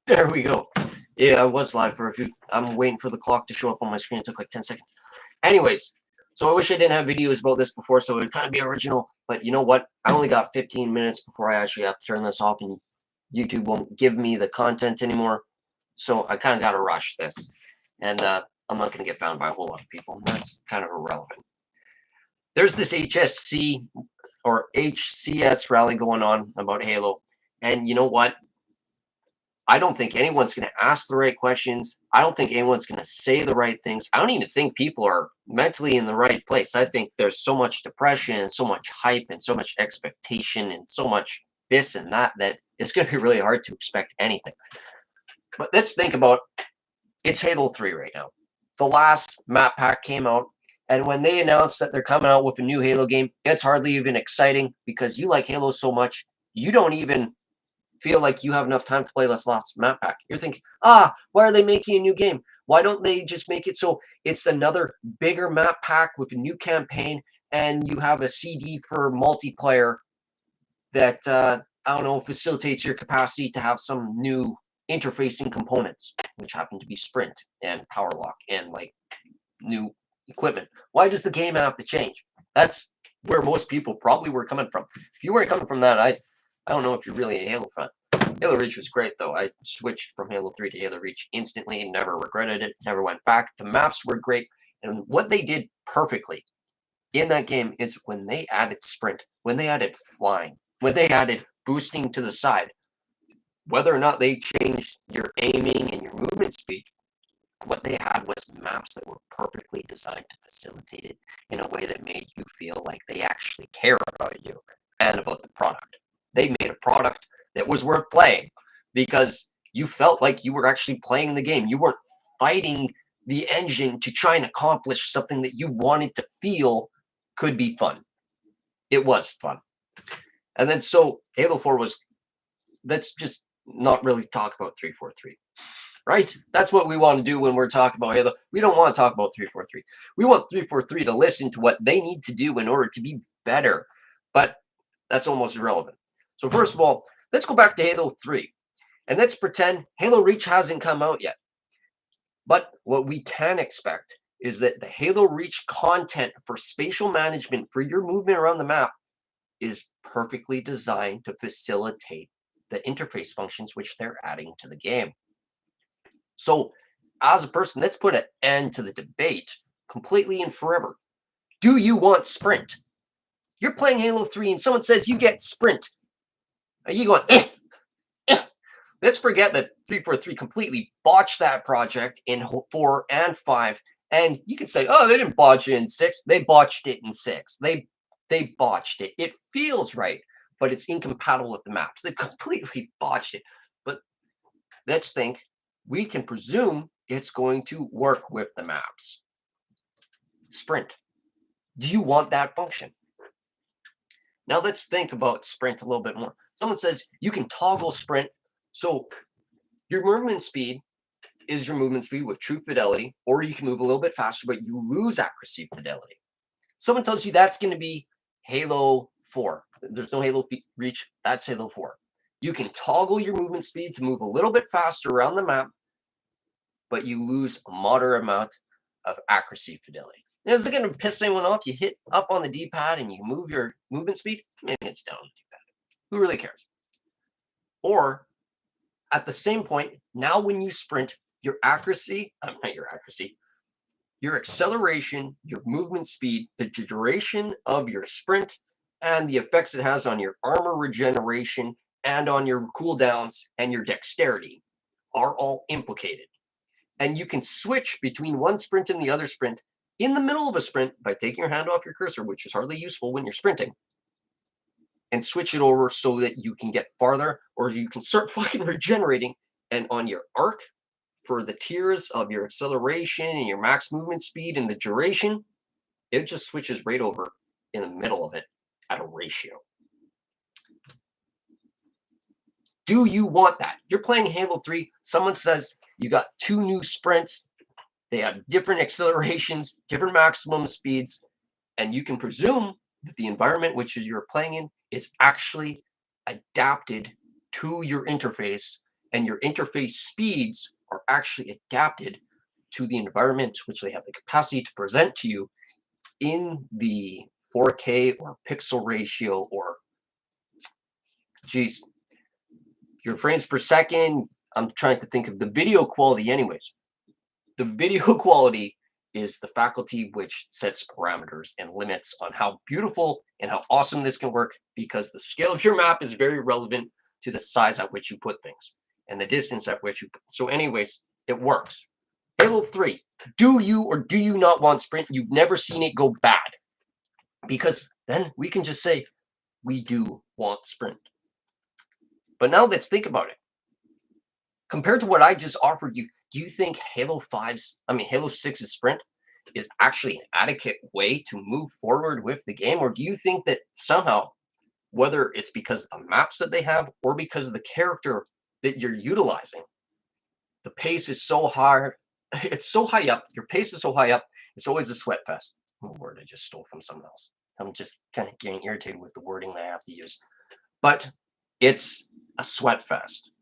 There we go. Yeah, I was live for a few. I'm waiting for the clock to show up on my screen. It took like 10 seconds. Anyways, so I wish I didn't have videos about this before, so it would kind of be original. But you know what? I only got 15 minutes before I actually have to turn this off, and YouTube won't give me the content anymore. So I kind of got to rush this. And I'm not going to get found by a whole lot of people. That's kind of irrelevant. There's this HSC or HCS rally going on about Halo. And you know what? I don't think anyone's going to ask the right questions. I don't think anyone's going to say the right things. I don't even think people are mentally in the right place. I think there's so much depression and so much hype and so much expectation and so much this and that it's going to be really hard to expect anything. But let's think about it's Halo 3 right now. The last map pack came out, and when they announced that they're coming out with a new Halo game, it's hardly even exciting because you like Halo so much, you don't even feel like you have enough time to play this last map pack. You're thinking, why are they making a new game? Why don't they just make it so it's another bigger map pack with a new campaign and you have a CD for multiplayer that, I don't know, facilitates your capacity to have some new interfacing components, which happen to be sprint and power lock and like new equipment. Why does the game have to change? That's where most people probably were coming from. If you weren't coming from that, I don't know if you're really a Halo fan. Halo Reach was great, though. I switched from Halo 3 to Halo Reach instantly, never regretted it, never went back. The maps were great. And what they did perfectly in that game is when they added sprint, when they added flying, when they added boosting to the side, whether or not they changed your aiming and your movement speed, what they had was maps that were perfectly designed to facilitate it in a way that made you feel like they actually care about you and about the product. They made a product that was worth playing because you felt like you were actually playing the game. You weren't fighting the engine to try and accomplish something that you wanted to feel could be fun. It was fun. And then so Halo 4 was, let's just not really talk about 343. Right? That's what we want to do when we're talking about Halo. We don't want to talk about 343. We want 343 to listen to what they need to do in order to be better. But that's almost irrelevant. So first of all, let's go back to Halo 3. And let's pretend Halo Reach hasn't come out yet. But what we can expect is that the Halo Reach content for spatial management for your movement around the map is perfectly designed to facilitate the interface functions which they're adding to the game. So, as a person, let's put an end to the debate completely and forever. Do you want sprint? You're playing Halo 3 and someone says you get sprint. Are you going, Let's forget that 343 completely botched that project in 4 and 5. And you can say, oh, they didn't botch it in 6. They botched it in 6. They botched it. It feels right, but it's incompatible with the maps. They completely botched it. But let's think. We can presume it's going to work with the maps. Sprint. Do you want that function? Now let's think about sprint a little bit more. Someone says you can toggle sprint. So your movement speed is your movement speed with true fidelity, or you can move a little bit faster, but you lose accuracy fidelity. Someone tells you that's going to be Halo 4. There's no Halo Reach. That's Halo 4. You can toggle your movement speed to move a little bit faster around the map, but you lose a moderate amount of accuracy fidelity. Now, is it going to piss anyone off? You hit up on the D-pad and you move your movement speed? Maybe it's down on the D-pad. Who really cares? Or at the same point, now when you sprint, your accuracy, your acceleration, your movement speed, the duration of your sprint, and the effects it has on your armor regeneration and on your cooldowns and your dexterity are all implicated. And you can switch between one sprint and the other sprint in the middle of a sprint by taking your hand off your cursor, which is hardly useful when you're sprinting, and switch it over so that you can get farther, or you can start fucking regenerating. And on your arc, for the tiers of your acceleration and your max movement speed and the duration, it just switches right over in the middle of it at a ratio. Do you want that? You're playing Halo 3. Someone says you got 2 new sprints. They have different accelerations, different maximum speeds, and you can presume that the environment which you're playing in is actually adapted to your interface and your interface speeds are actually adapted to the environment which they have the capacity to present to you in the 4K or pixel ratio, or geez, your frames per second. I'm trying to think of the video quality anyways. The video quality is the faculty which sets parameters and limits on how beautiful and how awesome this can work, because the scale of your map is very relevant to the size at which you put things and the distance at which you put. So anyways, it works. Halo 3, do you or do you not want sprint? You've never seen it go bad, because then we can just say we do want sprint. But now let's think about it. Compared to what I just offered you, do you think Halo 6's sprint is actually an adequate way to move forward with the game? Or do you think that somehow, whether it's because of the maps that they have or because of the character that you're utilizing, the pace is so hard, it's so high up, your pace is so high up, it's always a sweat fest. A word I just stole from someone else. I'm just kind of getting irritated with the wording that I have to use. But it's a sweat fest.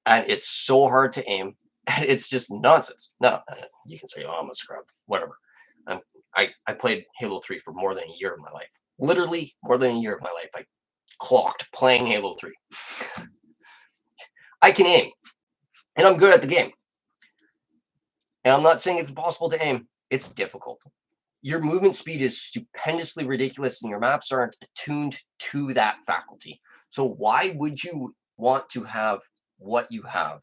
And it's so hard to aim, and it's just nonsense. Now, you can say, "Oh, I'm a scrub," whatever. I played Halo 3 for more than a year of my life. Literally, more than a year of my life, I clocked playing Halo 3. I can aim, and I'm good at the game. And I'm not saying it's impossible to aim. It's difficult. Your movement speed is stupendously ridiculous, and your maps aren't attuned to that faculty. So why would you want to have what you have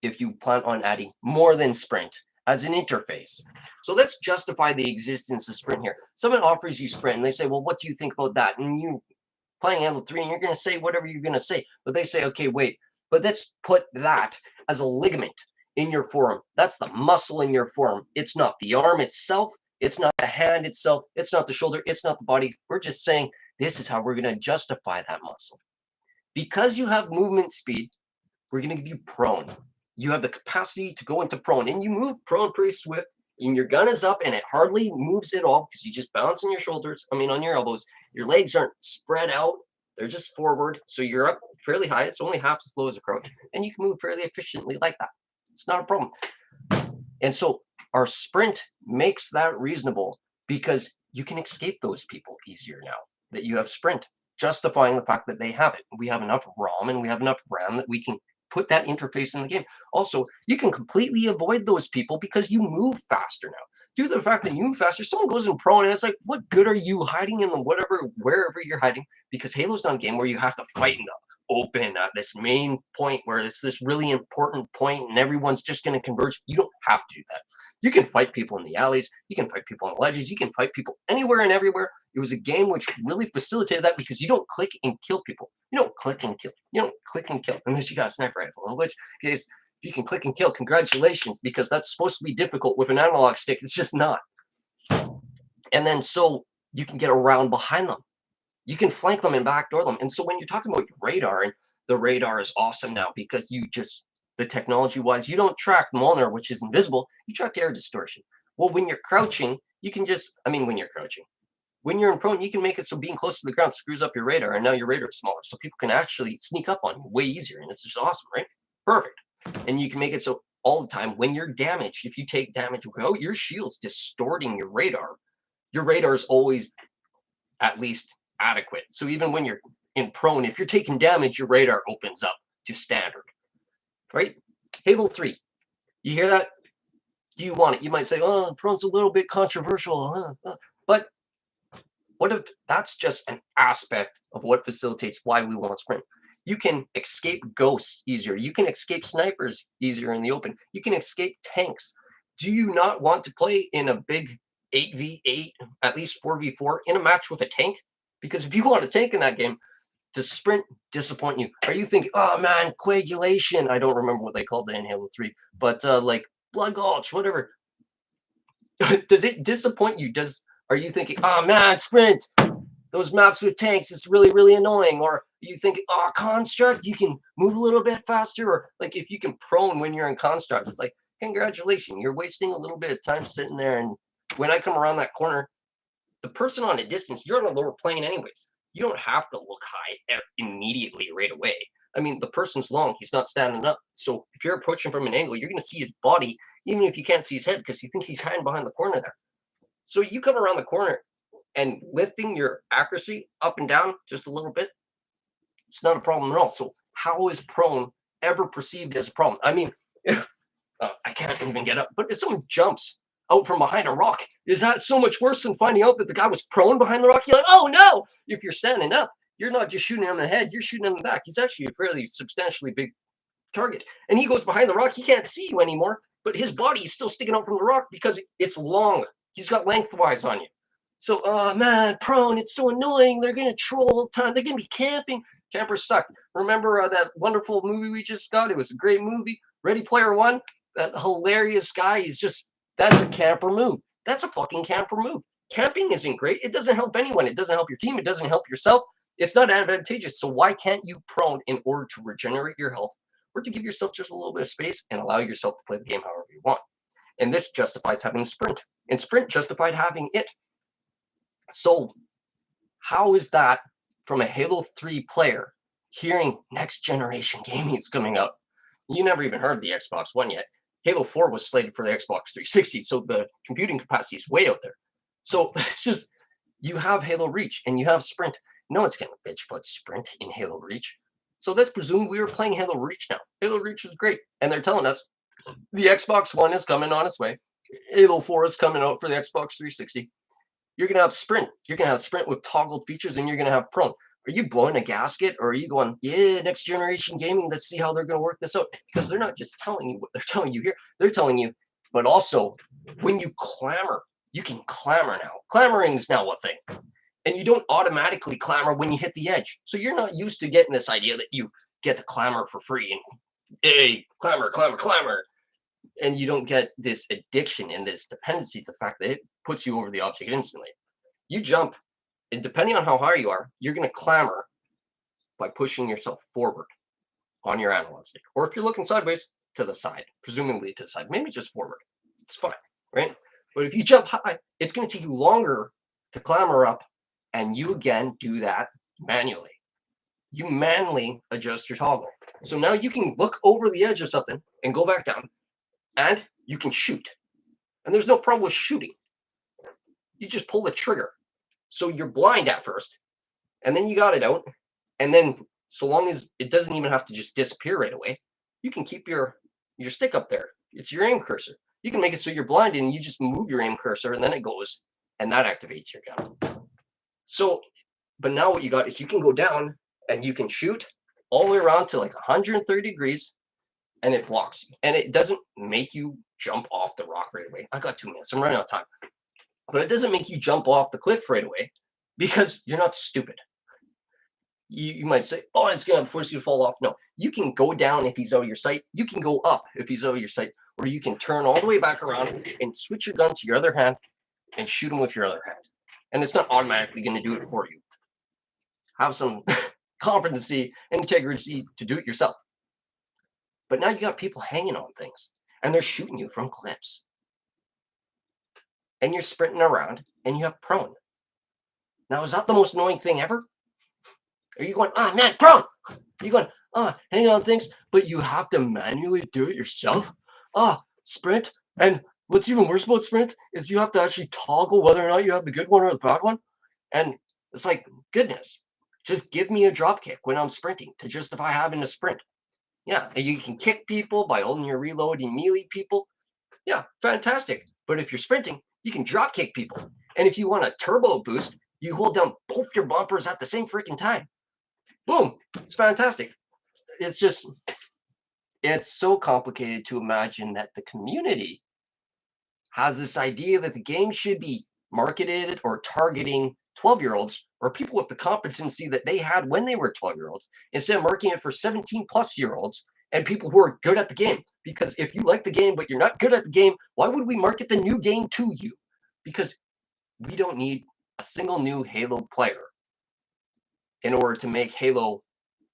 if you plan on adding more than sprint as an interface? So let's justify the existence of sprint here. Someone offers you sprint and they say, well, what do you think about that? And you playing Halo 3 and you're going to say whatever you're going to say. But they say, okay, wait, but let's put that as a ligament in your forearm. That's the muscle in your forearm. It's not the arm itself. It's not the hand itself. It's not the shoulder. It's not the body. We're just saying this is how we're going to justify that muscle. Because you have movement speed, we're going to give you prone. You have the capacity to go into prone, and you move prone pretty swift, and your gun is up, and it hardly moves at all because you just bounce on your shoulders, on your elbows. Your legs aren't spread out. They're just forward, so you're up fairly high. It's only half as low as a crouch, and you can move fairly efficiently like that. It's not a problem. And so our sprint makes that reasonable because you can escape those people easier now that you have sprint, justifying the fact that they have it. We have enough ROM and we have enough RAM that we can put that interface in the game. Also, you can completely avoid those people because you move faster now. Due to the fact that you move faster, someone goes in prone and it's like, what good are you hiding in the wherever you're hiding? Because Halo's not a game where you have to fight in the open at this main point where it's this really important point and everyone's just going to converge. You don't have to do that. You can fight people in the alleys. You can fight people on the ledges. You can fight people anywhere and everywhere. It was a game which really facilitated that because you don't click and kill people. You don't click and kill. You don't click and kill unless you got a sniper rifle. In which case, if you can click and kill, congratulations, because that's supposed to be difficult with an analog stick. It's just not. And then so you can get around behind them. You can flank them and backdoor them. And so when you're talking about your radar, and the radar is awesome now because the technology-wise, you don't track Molnar, which is invisible. You track air distortion. Well, when you're crouching, you can just, when you're crouching, when you're in prone, you can make it so being close to the ground screws up your radar, and now your radar is smaller. So people can actually sneak up on you way easier, and it's just awesome, right? Perfect. And you can make it so all the time when you're damaged, if you take damage, your shield's distorting your radar. Your radar is always at least adequate. So even when you're in prone, if you're taking damage, your radar opens up to standard, right? Halo 3, you hear that? Do you want it? You might say, oh, prone's a little bit controversial, but what if that's just an aspect of what facilitates why we want sprint? You can escape ghosts easier. You can escape snipers easier in the open. You can escape tanks. Do you not want to play in a big 8v8, at least 4v4 in a match with a tank? Because if you want a tank in that game, does sprint disappoint you? Are you thinking, oh man, coagulation? I don't remember what they called it in Halo 3, but like blood gulch, whatever. Does it disappoint you? Are you thinking, oh man, sprint, those maps with tanks, it's really, really annoying? Or are you thinking, oh, construct, you can move a little bit faster? Or like if you can prone when you're in construct, it's like, congratulations, you're wasting a little bit of time sitting there. And when I come around that corner, the person on a distance, you're on a lower plane anyways. You don't have to look high immediately right away. I mean, the person's long. He's not standing up. So if you're approaching from an angle, you're going to see his body, even if you can't see his head, because you think he's hiding behind the corner there. So you come around the corner and lifting your accuracy up and down just a little bit, it's not a problem at all. So how is prone ever perceived as a problem? I mean, if I can't even get up, but if someone jumps out from behind a rock, is that so much worse than finding out that the guy was prone behind the rock? You're like, oh no! If you're standing up, you're not just shooting him in the head, you're shooting him in the back. He's actually a fairly substantially big target. And he goes behind the rock, he can't see you anymore, but his body is still sticking out from the rock because it's long. He's got lengthwise on you. So, oh man, prone, it's so annoying. They're going to troll all the time. They're going to be camping. Campers suck. Remember that wonderful movie we just got? It was a great movie. Ready Player One? That hilarious guy is just, that's a camper move. That's a fucking camper move. Camping isn't great. It doesn't help anyone. It doesn't help your team. It doesn't help yourself. It's not advantageous. So why can't you prone in order to regenerate your health or to give yourself just a little bit of space and allow yourself to play the game however you want? And this justifies having a sprint. And sprint justified having it. So how is that from a Halo 3 player hearing next generation gaming is coming out? You never even heard of the Xbox One yet. Halo 4 was slated for the Xbox 360, so the computing capacity is way out there. So it's just, you have Halo Reach and you have Sprint. No one's going to bitch about Sprint in Halo Reach. So let's presume we were playing Halo Reach now. Halo Reach was great. And they're telling us the Xbox One is coming on its way. Halo 4 is coming out for the Xbox 360. You're going to have Sprint. You're going to have Sprint with toggled features, and you're going to have Prone. Are you blowing a gasket, or are you going, yeah, next generation gaming, let's see how they're going to work this out? Because they're not just telling you what they're telling you here. They're telling you, but also when you clamor, you can clamor now. Clamoring is now a thing. And you don't automatically clamor when you hit the edge. So you're not used to getting this idea that you get to clamor for free and, hey, clamor, clamor, clamor. And you don't get this addiction and this dependency to the fact that it puts you over the object instantly. You jump, and depending on how high you are, you're going to clamor by pushing yourself forward on your analog stick. Or if you're looking sideways, to the side, presumably to the side, maybe just forward. It's fine, right? But if you jump high, it's going to take you longer to clamor up, and you again do that manually. You manually adjust your toggle. So now you can look over the edge of something and go back down. And you can shoot. And there's no problem with shooting. You just pull the trigger. So you're blind at first, and then you got it out. And then so long as it doesn't even have to just disappear right away, you can keep your stick up there. It's your aim cursor. You can make it so you're blind and you just move your aim cursor and then it goes and that activates your gun. So, but now what you got is you can go down and you can shoot all the way around to like 130 degrees. And it blocks, and it doesn't make you jump off the rock right away. I got 2 minutes. I'm running out of time. But it doesn't make you jump off the cliff right away because you're not stupid. You might say, oh, it's going to force you to fall off. No, you can go down if he's out of your sight. You can go up if he's out of your sight, or you can turn all the way back around and switch your gun to your other hand and shoot him with your other hand. And it's not automatically going to do it for you. Have some competency and integrity to do it yourself. But now you got people hanging on things, and they're shooting you from cliffs. And you're sprinting around, and you have prone. Now, is that the most annoying thing ever? Are you going, ah, man, prone? Are you going, hanging on things, but you have to manually do it yourself? Sprint. And what's even worse about sprint is you have to actually toggle whether or not you have the good one or the bad one. And it's like, goodness, just give me a drop kick when I'm sprinting to justify having to sprint. Yeah, and you can kick people by holding your reload and melee people. Yeah, fantastic. But if you're sprinting, you can drop kick people. And if you want a turbo boost, you hold down both your bumpers at the same freaking time. Boom, it's fantastic. It's just, it's so complicated to imagine that the community has this idea that the game should be marketed or targeting 12-year-olds or people with the competency that they had when they were 12-year-olds, instead of marketing it for 17-plus-year-olds and people who are good at the game. Because if you like the game, but you're not good at the game, why would we market the new game to you? Because we don't need a single new Halo player in order to make Halo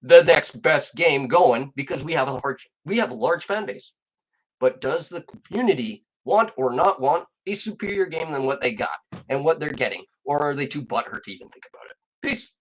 the next best game going, because we have a large fan base. But does the community want or not want a superior game than what they got and what they're getting? Or are they too butthurt to even think about it? Peace.